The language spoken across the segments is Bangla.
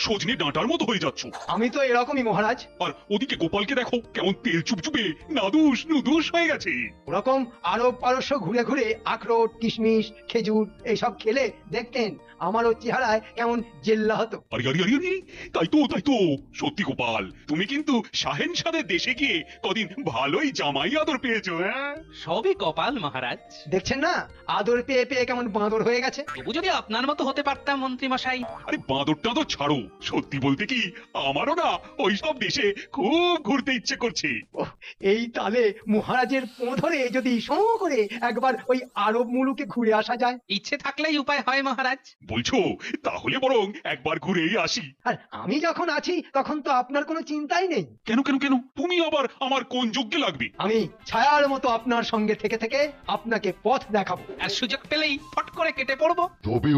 সজনে ডাঁটার মতো হয়ে যাচ্ছ। আমি তো এরকমই মহারাজ। আর ওদিকে গোপালকে দেখো কেমন তেল চুপচুপে নাদুস নুদুস হয়ে গেছে। ওরকম আরব পারস্য ঘুরে ঘুরে আখরোট কিশমিশ খেজুর এইসব খেলে দেখতেন আমারও চেহারায় কেমন জেল্লা হতো। আরে আরে আরে আরে, তাই তো সত্যি গোপাল, তুমি কিন্তু শাহেনশাদের দেশে গিয়ে কদিন ভালোই জামাই আদর পেয়েছো। হ্যাঁ, সবই কপাল মহারাজ। দেখছেন না আদর পেয়ে পেয়ে কেমন বাঁদর হয়ে গেছে। তবু যদি আপনার মতো হতে পারতাম মন্ত্রী মশাই। আরে বাঁদরটা তো ছাড়ো, সত্যি বলতে কি আমারও না ওই সব দেশে খুব ঘুরতে ইচ্ছে করছে। ওহ, এই তালে মহারাজের পো ধরে যদি শো করে একবার ওই আরব মুলুকে ঘুরে আসা যায়। ইচ্ছে থাকলেই উপায় হয় মহারাজ। বলছো তাহলে বরং একবার ঘুরেই আসি। আর আমি যখন আছি তখন তো আপনার কোনো চিন্তাই নেই। কেন কেন কেন, তুমি আবার আমার কোন যোগ্যে লাগবে? আমি ছায়ার মতো আপনার সঙ্গে থেকে থেকে আপনাকে পথ দেখাবো। আর সুযোগ পেলেই ফট করে কেটে পড়বো। তবে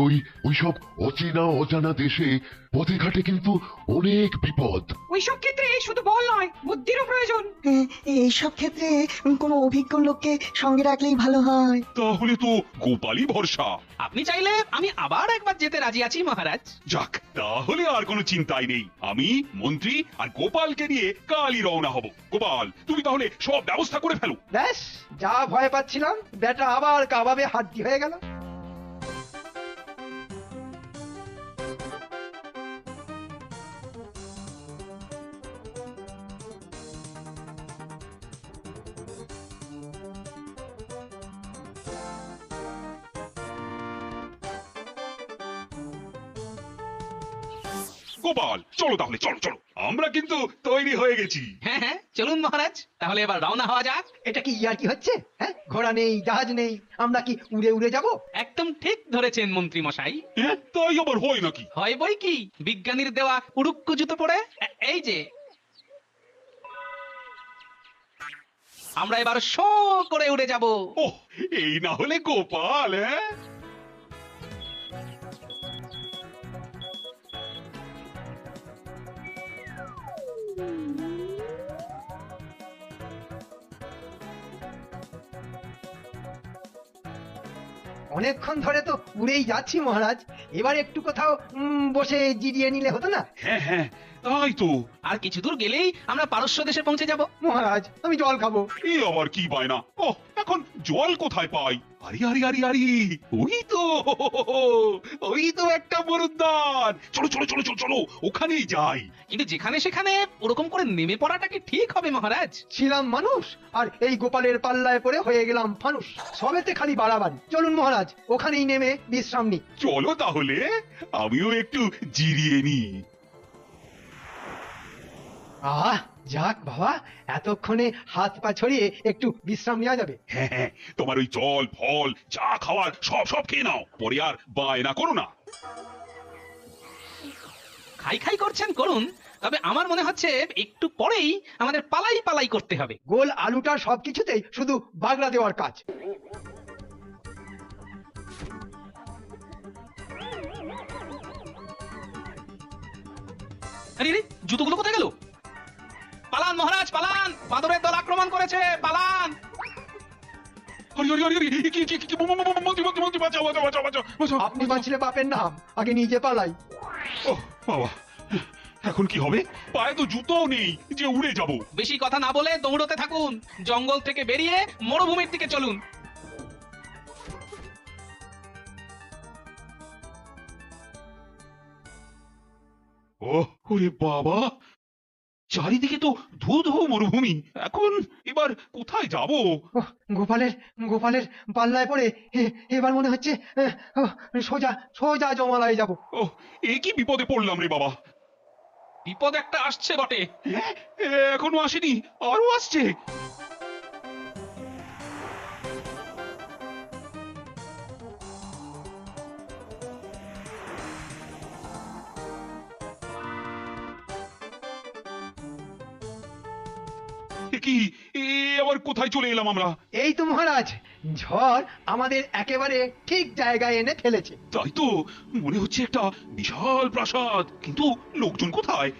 ওইসব অচেনা অজানা দেশে পথে ঘাটে কিন্তু অনেক বিপদ। ওইসব ক্ষেত্রে শুধু বল নয়, বুদ্ধিরও প্রয়োজন। এইসব ক্ষেত্রে কোনো অভিজ্ঞ লোককে সঙ্গে রাখলেই ভালো হয়। তাহলে তো গোপালই ভরসা। আপনি চাইলে আমি আবার একবার যেতে রাজি আছি মহারাজ। যাক, তাহলে আর কোনো চিন্তাই নেই। আমি মন্ত্রী আর গোপালকে নিয়ে কালই রওনা হব। গোপাল, তুমি তাহলে সব ব্যবস্থা করে ফেলো। ব্যাস, যা ভয় পাচ্ছিলাম বেটা আবার কাবাবে হাড্ডি হয়ে গেল। গোপাল, চলো তাহলে, চলো চলো, আমরা কিন্তু তৈরি হয়ে গেছি। হ্যাঁ হ্যাঁ, চলুন মহারাজ, তাহলে এবার রওনা হওয়া যাক। এটা কি ইয়ার কি হচ্ছে? হ্যাঁ, ঘোড়া নেই জাহাজ নেই, আমরা কি উড়ে উড়ে যাব? একদম ঠিক ধরেছেন মন্ত্রী মশাই। হ্যাঁ, তাই আবার হয় নাকি? হয় বই কি, বিজ্ঞানীর দেওয়া উড়ুক্কু জুতো পরে এই যে আমরা এবার শো করে উড়ে যাব। ওহ, এই না হলে গোপাল। হ্যাঁ, অনেকক্ষণ ধরে তো উড়েই যাচ্ছি মহারাজ, এবার একটু কোথাও বসে জিরিয়ে নিলে হতো না? হ্যাঁ হ্যাঁ, তাই তো। আর কিছু দূর গেলেই আমরা পারস্য দেশে পৌঁছে যাব। মহারাজ আমি জল খাবো। এ আবার কি বায়না? ওহ, এখন জল কোথায় পাই? আরে আরে আরে আরে, ওই তো একটা বরুদ্দার। চলো চলো চলো চলো চলো, ওখানেই যাই। কিন্তু যেখানে সেখানে ওরকম করে নেমে পড়াটা কি ঠিক হবে মহারাজ? ছিলাম মানুষ আর এই গোপালের পাল্লায় পড়ে হয়ে গেলাম ফানুষ। সবেতে খালি বাড়াবাড়ি। চলুন মহারাজ, ওখানেই নেমে বিশ্রাম নি। চলো তাহলে, আমিও একটু জিরিয়ে নি। আহ, যাক বাবা, এতক্ষণে হাত পা ছড়িয়ে একটু বিশ্রাম নেওয়া যাবে। হ্যাঁ হ্যাঁ, তোমার ওই জল ফল চা খাওয়ার সব সব খেয়ে নাও, পরে আর বায়না করো না। খাই খাই করছেন করুন, তবে আমার মনে হচ্ছে একটু পরেই আমাদের পালাই পালাই করতে হবে। গোল আলুটার সবকিছুতেই শুধু বাগড়া দেওয়ার কাজ। আরে রে, জুতোগুলো কোথায় গেল? পালান মহারাজ পালান, বাঁদরের দল আক্রমণ করেছে, পালান। আরে আরে আরে আরে, কি কি কি, মন্ত্রী মন্ত্রী মন্ত্রী, বাঁচাও বাঁচাও বাঁচাও বাঁচাও বাঁচাও। আপনি বাঁচলে বাপের নাম, আগে নিজে পালাই। ওহ বাবা, এখন কি হবে? পায়ে তো জুতোও নেই যে উড়ে যাব। বেশি কথা না বলে দৌড়তে থাকুন, জঙ্গল থেকে বেরিয়ে মরুভূমির দিকে চলুন। ওহ, ওরে বাবা, চারিদিকে তো ধু ধু মরুভূমি। এখন এবার কোথায় যাব? ওহ, গোপালের গোপালের পাল্লায় পড়ে এবার মনে হচ্ছে সোজা সোজা জমালয়ে যাব। ওহ, এ কি বিপদে পড়লাম রে বাবা। বিপদ একটা আসছে বটে। হ্যাঁ, এখনো আসেনি, আরো আসছে। এ কি, এ আবার কোথায় চলে এলাম আমরা? এই তো মহারাজ, ঝড় আমাদের একেবারে ঠিক জায়গায় এনে ফেলেছে। তাই তো মনে হচ্ছে একটা বিশাল প্রাসাদ, কিন্তু লোকজন কোথায়?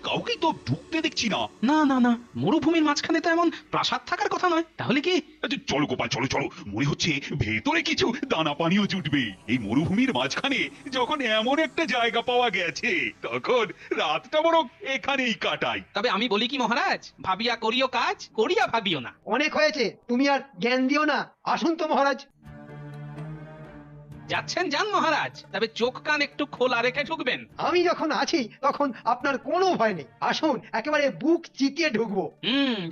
কাউকেই তো ঢুকতে দেখছি না। না না না, মরুভূমির মাঝখানে তো এমন প্রাসাদ থাকার কথা নয়। তাহলে কি? আচ্ছা, চলো গোপাল, চলো চলো, মনে হচ্ছে ভেতরে কিছু দানা পানিও জুটবে। এই মরুভূমির মাঝখানে যখন এমন একটা জায়গা পাওয়া গেছে, তখন রাতটা বরং এখানেই কাটাই। তবে আমি বলি কি মহারাজ, ভাবিয়া করিও কাজ, করিয়া ভাবিও না। অনেক হয়েছে, তুমি আর জ্ঞান দিও না। আসুন তো মহারাজ। যাচ্ছেন যান মহারাজ, তবে চোখ কান একটু খোলা রেখে ঢুকবেন। আমি যখন আছি তখন আপনার কোনো ভয় নেই। আসুন, একেবারে বুক চিতিয়ে ঢুকবো।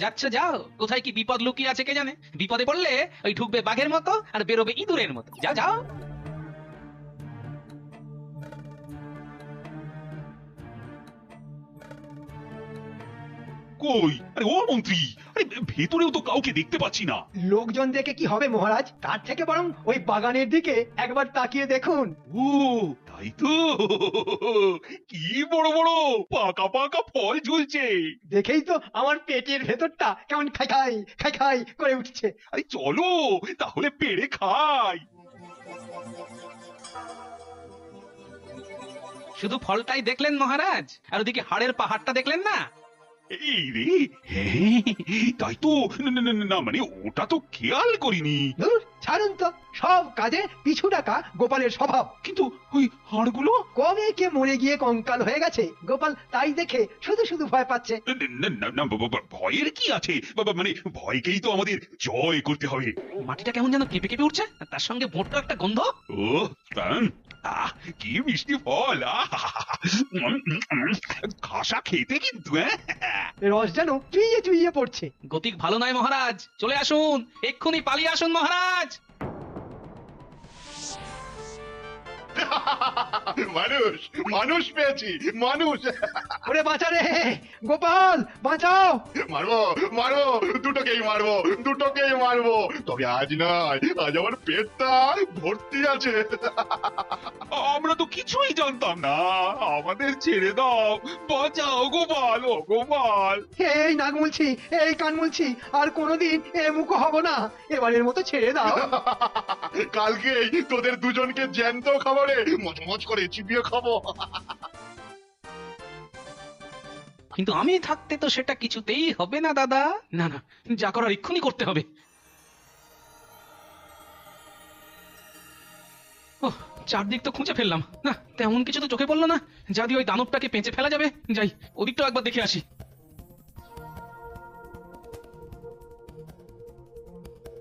যাচ্ছে যাও। কোথায় কি বিপদ লুকিয়ে আছে কে জানে। বিপদে পড়লে ওই ঢুকবে বাঘের মতো আর বেরোবে ইঁদুরের মতো। যাও যাও। কই, আরে ও মন্ত্রী, আরে ভেতরেও তো কাউকে দেখতে পাচ্ছি না। লোকজন দেখে কি হবে মহারাজ? তার থেকে বরং ওই বাগানের দিকে একবার তাকিয়ে দেখুন। ও তাই তো, কি বড় বড় পাকা পাকা ফল ঝুলছে। দেখেই তো আমার পেটের ভেতরটা কেমন খাই খাই খাই খাই করে উঠছে। আরে চলো তাহলে পেড়ে খাই। শুধু ফলটাই দেখলেন মহারাজ, আর ওদিকে হাড়ের পাহাড়টা দেখলেন না? এই রে, হ্যাঁ, তাই তো। না, না, না, না, মানে ওটা তো খেয়াল করিনি। ধুর, ছাড়ুন তো, সব কাজে পিছু ডাকা গোপালের স্বভাব। কিন্তু ওই হাড়গুলো, কবে কে মরে গিয়ে কঙ্কাল হয়ে গেছে, গোপাল তাই দেখে শুধু শুধু ভয় পাচ্ছে। না, না, না, ভয়ের কি আছে বাবা? মানে ভয়কেই তো আমাদের জয় করতে হবে। মাটিটা কেমন যেন কেঁপে কেঁপে উঠছে, আর তার সঙ্গে মোটর একটা গন্ধ। ও প্রাণ, কি মিষ্টি ফল! খাসা খেতে কিন্তু, রস যেন চুইয়ে চুইয়ে পড়ছে। গতিক ভালো নয় মহারাজ, চলে আসুন, এক্ষুনি পালিয়ে আসুন মহারাজ। মানুষ, মানুষ পেয়েছি, মানুষ। ওরে বাঁচা রে গোপাল, বাঁচাও। মারবো, মারবো, দুটোকেই মারবো, দুটোকেই মারবো। তবে আজ নয়, আজ আমার পেটটা ভর্তি আছে। আমরা তো কিছুই জানতাম না, আমাদের ছেড়ে দাও, বাঁচাও গোপাল, ও গোপাল। এই নাক মুলছি, এই কান মুলছি, আর কোনোদিন এ মুখ হব না। এবারের মতো ছেড়ে দাও। কালকেই তোদের দুজনকে জ্যান্ত খাবারে মচমচ করে চিবিয়ে খাবো। কিন্তু আমি থাকতে তো সেটা কিছুতেই হবে না দাদা। না না, যা করার এক্ষুনি করতে হবে। ওহ, চারদিক তো খুঁজে ফেললাম, না তেমন কিছু তো চোখে পড়লো না। যা দিয়ে ওই দানবটাকে পেঁচে ফেলা যাবে। যাই, ওদিকটাও একবার দেখে আসি।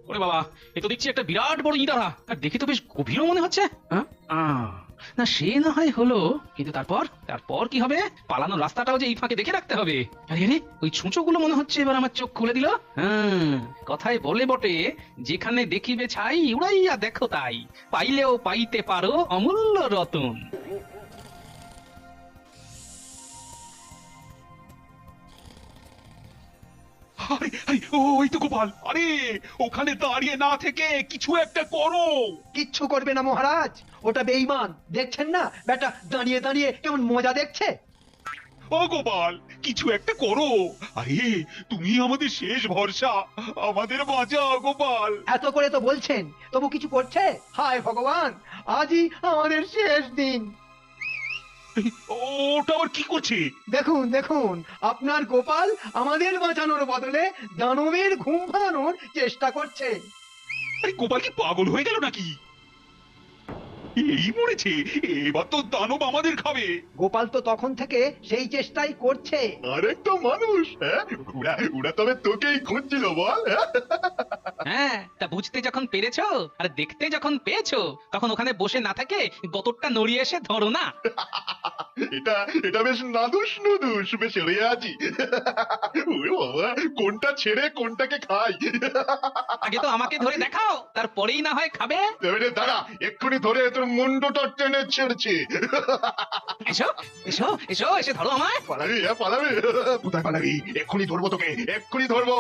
ওরে বাবা, এ তো দেখছি একটা বিরাট বড় ইঁদারা, আর দেখে তো বেশ গভীরও মনে হচ্ছে। না সে না হয় হলো, কিন্তু তারপর তারপর কি হবে? পালানোর রাস্তাটাও যে এই ফাঁকে দেখে রাখতে হবে। আরে আরে, ওই ছুঁচোগুলো মনে হচ্ছে এবার আমার চোখ খুলে দিল। কথায় বলে বটে, যেখানে দেখিবে ছাই উড়াইয়া দেখো তাই, পাইলেও পাইতে পারো অমূল্য রতন। আরে আরে, ওই তো গোপাল, আরে ওখানে দাঁড়িয়ে না থেকে কিছু একটা করো। কিচ্ছু করবে না মহারাজ, ওটা বেঈমান। দেখছেন না বেটা দাঁড়িয়ে দাঁড়িয়ে কেমন মজা দেখছে। ও গোপাল, কিছু একটা করো। আরে তুমি আমাদের শেষ ভরসা, আমাদের বাঁচাও গোপাল। এত করে তো বলছেন, তবু কিছু করছে? হায় ভগবান, আজই আমাদের শেষ দিন। ওটা আবার কি করছে? দেখুন দেখুন, আপনার গোপাল আমাদের বাঁচানোর বদলে দানবের ঘুম ভাঙানোর চেষ্টা করছে। আরে গোপাল কি পাগল হয়ে গেল নাকি? এই মরেছে, এবার তো দানব আমাদের খাবে। গোপাল তো তখন থেকে সেই চেষ্টাই করছে। আরেকটা মানুষ, হ্যাঁ, ওরা তবে তোকেই খুঁজছিল বল। হ্যাঁ, তা বুঝতে যখন পেরেছো আর দেখতে যখন পেয়েছো, তখন ওখানে বসে না থেকে গতরটা নড়িয়ে এসে ধরো না। এটা এটা বেশ নাদুস নুদুস, বেশ রেয়াজি। ওরে বাবা, কোনটা ছেড়ে কোনটাকে খাই। আগে তো আমাকে ধরে দেখাও, তারপরেই না হয় খাবে। এবারে দাঁড়া, এক্ষুনি ধরে তোর মুন্ডটা টেনে ছেড়ছি। এসো এসো এসো, এসে ধরো আমায়। পালাবি, পালাবি? কোথায় পালাবি? এক্ষুনি ধরবো তোকে, এক্ষুনি ধরবো।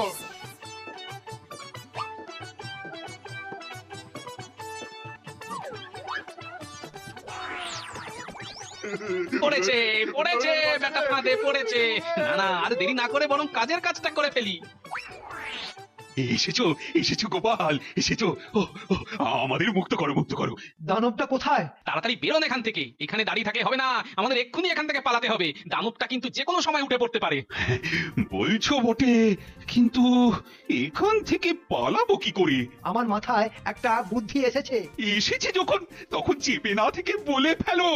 পড়েছে পড়েছে, বেটা ফাঁদে পড়েছে। না না, আর দেরি না করে বরং কাজের কাজটা করে ফেলি। এসেছো এসেছো গোপাল এসেছো। ও, ও, আমাদের মুক্ত করো মুক্ত করো। দানবটা কোথায়? তাড়াতাড়ি বেরোন এখান থেকে, এখানে দাঁড়িয়ে থাকলে হবে না, আমাদের এক্ষুনি এখান থেকে পালাতে হবে। দানবটা কিন্তু যে কোনো সময় উঠে পড়তে পারে। বলছো বটে, কিন্তু এখান থেকে পালাবো কি করে? আমার মাথায় একটা বুদ্ধি এসেছে। এসেছে যখন তখন চেপে না থেকে বলে ফেলো।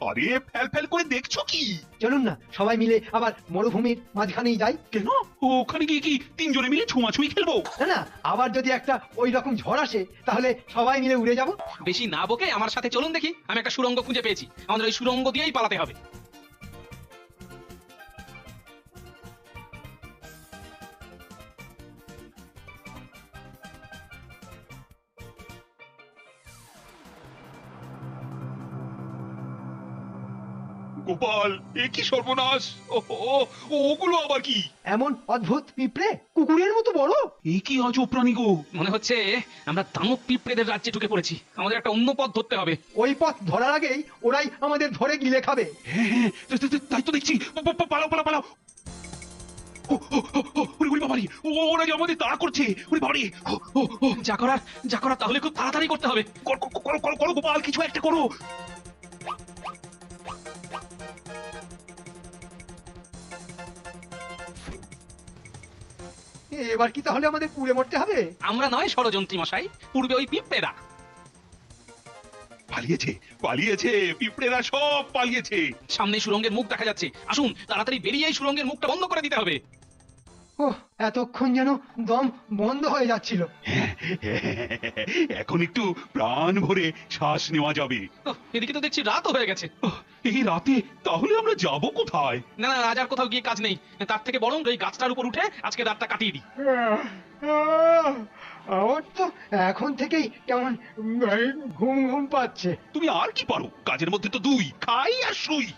আরে ফেল ফেল করে দেখছো কি? চলুন না সবাই মিলে আবার মরুভূমির মাঝখানেই যাই। কেন ওখানে গিয়ে কি তিনজনে মিলে ছুঁয়াছুঁই খেলবো? না না, আবার যদি একটা ওই রকম ঝড় আসে তাহলে সবাই মিলে উড়ে যাব। বেশি না বকে আমার সাথে চলুন দেখি, আমি একটা সুড়ঙ্গ খুঁজে পেয়েছি, আমাদের ওই সুড়ঙ্গ দিয়েই পালাতে হবে। গোপাল এ কি সর্বনাশ! ওগুলো আবার কি? এমন অদ্ভুত পিঁপড়ে, কুকুরের মতো বড়। এ কি অজব প্রাণী গো! মনে হচ্ছে আমরা দানব পিঁপড়েদের রাজ্যে ঢুকে পড়েছি, আমাদের একটা অন্য পথ ধরতে হবে। ওই পথ ধরার আগেই ওরাই আমাদের ধরে গিলে খাবে। হ্যাঁ হ্যাঁ, তাই তো দেখছি। পালাও পালাও পালাও। ওরে বাবারি, ওরা যে আমাদের তাড়া করছে। ওরে বাবারি, যা করার তাহলে খুব তাড়াতাড়ি করতে হবে। করো গোপাল, কিছু একটা করো। এবার কি তাহলে আমাদের পুড়ে মরতে হবে? আমরা নয় ষড়যন্ত্রী মশাই, পূর্বে ওই পিঁপড়েরা। পালিয়েছে পালিয়েছে, পিঁপড়েরা সব পালিয়েছে। সামনে সুড়ঙ্গের মুখ দেখা যাচ্ছে, আসুন তাড়াতাড়ি বেরিয়ে এই সুড়ঙ্গের মুখটা বন্ধ করে দিতে হবে। ও, এতক্ষণ যেন দম বন্ধ হয়ে যাচ্ছিল। এখন একটু প্রাণ ভরে শ্বাস নেওয়া যাবে। এদিকে তো দেখছি রাতও হয়ে গেছে। এই রাতে তাহলে আমরা যাব কোথায়? না না, রাজার কোথাও গিয়ে কাজ নেই, তার থেকে বরং এই গাছটার উপর উঠে আজকে রাতটা কাটিয়ে দিই। আমার তো এখন থেকেই কেমন ঘুম ঘুম পাচ্ছে। তুমি আর কি পারো? কাজের মধ্যে তো দুই, খাই আর শুই।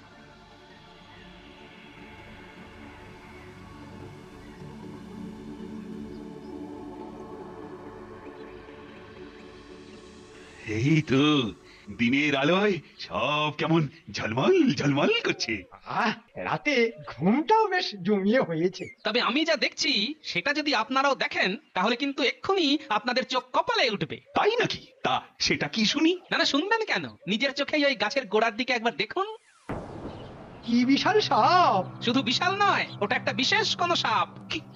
এই তো দিনের আলোয় সব কেমন ঝলমল ঝলমল করছে। রাতে ঘুমটাও বেশ জমিয়ে হয়েছে। তবে আমি যা দেখছি সেটা যদি আপনারাও দেখেন তাহলে কিন্তু এক্ষুনি আপনাদের চোখ কপালে উঠবে। তাই নাকি? তা সেটা কি শুনি? না না, শুনবেন কেন, নিজের চোখেই ওই গাছের গোড়ার দিকে একবার দেখুন। কি বিশাল সাপ! শুধু বিশাল নয়, ওটা একটা বিশেষ কোন সাপ।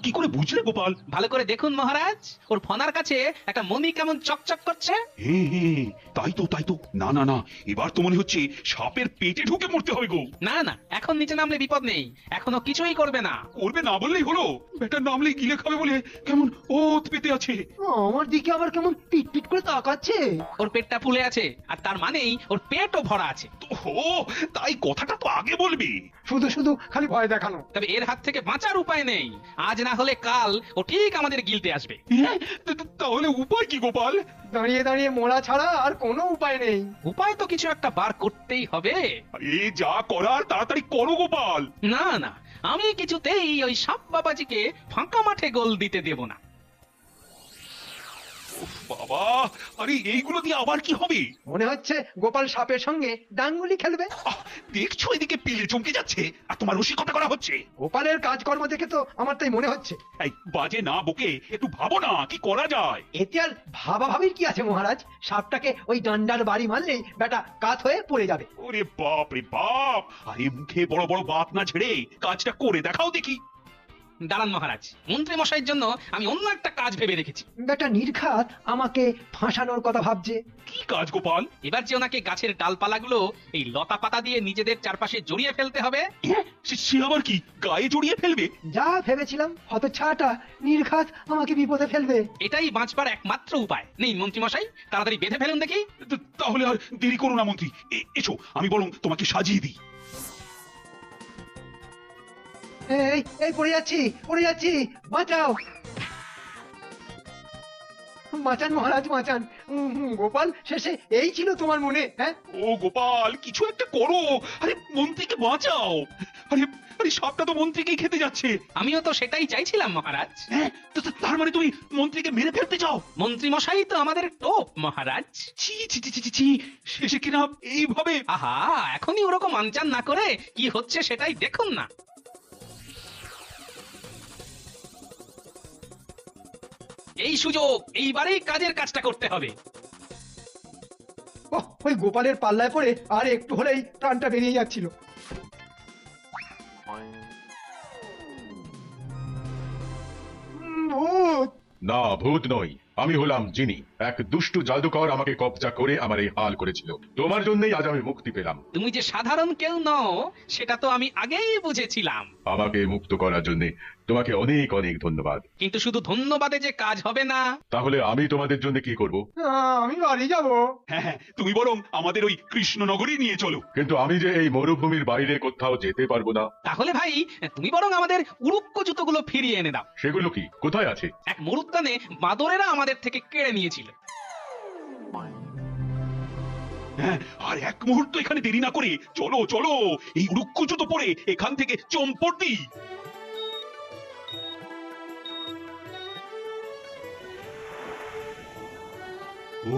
কি করে বুঝলে গোপাল? ভালো করে দেখুন মহারাজ, ওর ফনার কাছে একটা মণি কেমন চকচক করছে। হ্যাঁ, তাই তো। না না না, এবার তো মনে হচ্ছে সাপের পেটে ঢুকে মরতে হবে গো। না না, এখন নিচে নামলে বিপদ নেই, এখনো কিছুই করবে না। করবে না বললেই হলো? বেটার নামলেই গিলে খাবে বলে কেমন ওত পেতে আছে। আমার দিকে আবার কেমন পিট পিট করে তাকাচ্ছে। ওর পেটটা ফুলে আছে, আর তার মানেই ওর পেটও ভরা আছে। ও, তাই কথাটা তো আগে বলবি। শুধু শুধু খালি ভয় দেখানো। তবে এর হাত থেকে বাঁচার উপায় নেই, আজ না হলে কাল ও ঠিক আমাদের গিলতে আসবে। হ্যাঁ, তাহলে উপায় কি গোপাল? দাঁড়িয়ে দাঁড়িয়ে মরা ছাড়া আর কোনো উপায় নেই। উপায় তো কিছু একটা বার করতেই হবে। এ যা করার তাড়াতাড়ি করো গোপাল। না না, আমি কিছুতেই ওই সাপ বাবাজিকে ফাঁকা মাঠে গোল দিতে দেব না। উফ, বাবা, আরে এইগুলো দিয়ে আবার কি হবে? মনে হচ্ছে গোপাল সাপের সঙ্গে ডাঙ্গুলি খেলবে। দেখছো এদিকে পিলে চমকে যাচ্ছে আর তোমার রসিকতা করা হচ্ছে। গোপালের কাজকর্ম দেখে তো আমার তাই মনে হচ্ছে। এই বাজে না বকে একটু ভাবো না কি করা যায়। এতে আর ভাবাভাবির কি আছে মহারাজ? সাপটাকে ওই ডান্ডার বাড়ি মারলেই বেটা কাত হয়ে পড়ে যাবে। ওরে বাপ রে বাপ, আরে মুখে বড় বড় বাপ না ছেড়ে কাজটা করে দেখাও দেখি। দাঁড়ান মহারাজ, মন্ত্রী মশাইয়ের জন্য আমি অন্য একটা কাজ ভেবে রেখেছি। বেটা নির্ঘাত আমাকে ফাঁসানোর কথা ভাবছে। কি কাজ গোপাল? এবার যে ওনাকে গাছের ডালপালাগুলো এই লতা পাতা দিয়ে নিজেদের চারপাশে জড়িয়ে ফেলতে হবে। সে আবার কি গায়ে জড়িয়ে ফেলবে? যা ভেবেছিলাম হতচ্ছাটা নির্ঘাত আমাকে বিপদে ফেলবে। এটাই বাঁচবার একমাত্র উপায়। নেই মন্ত্রী মশাই, তাড়াতাড়ি বেঁধে ফেলুন দেখি। তাহলে আর দেরি করো না মন্ত্রী, এসো আমি বরং তোমাকে সাজিয়ে দিই। এই এই পড়ে যাচ্ছি, বাঁচাও, বাঁচান মহারাজ বাঁচান। গোপাল, শেষে এই ছিল তোমার মনে? হ্যাঁ, ও গোপাল, কিছু একটা করো। আরে মন্ত্রীকে বাঁচাও। আরে আরে সাপটা তো মন্ত্রীকেই খেতে যাচ্ছে। আমিও তো সেটাই চাইছিলাম মহারাজ। হ্যাঁ, তার মানে তুমি মন্ত্রীকে মেরে ফেলতে চাও? মন্ত্রী মশাই তো আমাদের টোপ মহারাজ। ছি ছি ছি ছি ছি, শেষে কিনা এইভাবে। আহা, এখনই ওরকম আনচান না করে কি হচ্ছে সেটাই দেখুন না। এই সুযোগ, এইবারেই কাজের কাজটা করতে হবে। ওহ, ওই গোপালের পাল্লায় পড়ে আর একটু হলেই প্রাণটা বেরিয়ে যাচ্ছিল। ভূত! না, ভূত নই, আমি হলাম জিনি। এক দুষ্টু জাদুকর আমাকে কবজা করে আমার এই হাল করেছিল। তোমার জন্যই আজ আমি মুক্তি পেলাম। তুমি যে সাধারণ কেউ নও সেটা তো আমি আগেই বুঝেছিলাম। আমাকে মুক্ত করার জন্য তোমাকে অনেক অনেক ধন্যবাদ। কিন্তু শুধু ধন্যবাদে যে কাজ হবে না। তাহলে আমি তোমাদের জন্য কি করব? আমি বাড়ি যাব। হ্যাঁ হ্যাঁ, তুমি বরং আমাদের ওই কৃষ্ণনগরী নিয়ে চলো। কিন্তু আমি যে এই মরুভূমির বাইরে কোথাও যেতে পারবো না। তাহলে ভাই তুমি বরং আমাদের উড়ুক্ক জুতোগুলো ফিরিয়ে এনে দাও। সেগুলো কি, কোথায় আছে? এক মরুদ্যানে বাঁদরেরা আমাদের থেকে কেড়ে নিয়েছিল। হ্যাঁ, আর এক মুহূর্ত এখানে দেরি না করে চলো চলো, এই রুক্ষ জুতো পরে এখান থেকে চম্পট দিই।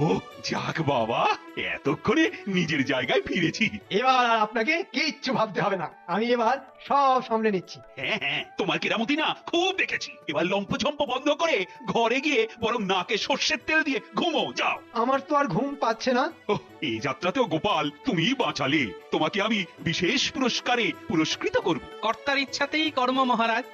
ও যাক বাবা, এতক্ষণে নিজের জায়গায় ফিরেছি। এবার আর আপনাকে কিচ্ছু ভাবতে হবে না, আমি এবার সব সামলে নিচ্ছি। হ্যাঁ হ্যাঁ, তোমার কেরামতি না খুব দেখেছি। এবার লম্পঝম্প বন্ধ করে ঘরে গিয়ে বরং নাকে সর্ষের তেল দিয়ে ঘুমো যাও। আমার তো আর ঘুম পাচ্ছে না। ওহ, এই যাত্রাতেও গোপাল তুমি বাঁচালে। তোমাকে আমি বিশেষ পুরস্কারে পুরস্কৃত করব। কর্তার ইচ্ছাতেই কর্ম মহারাজ।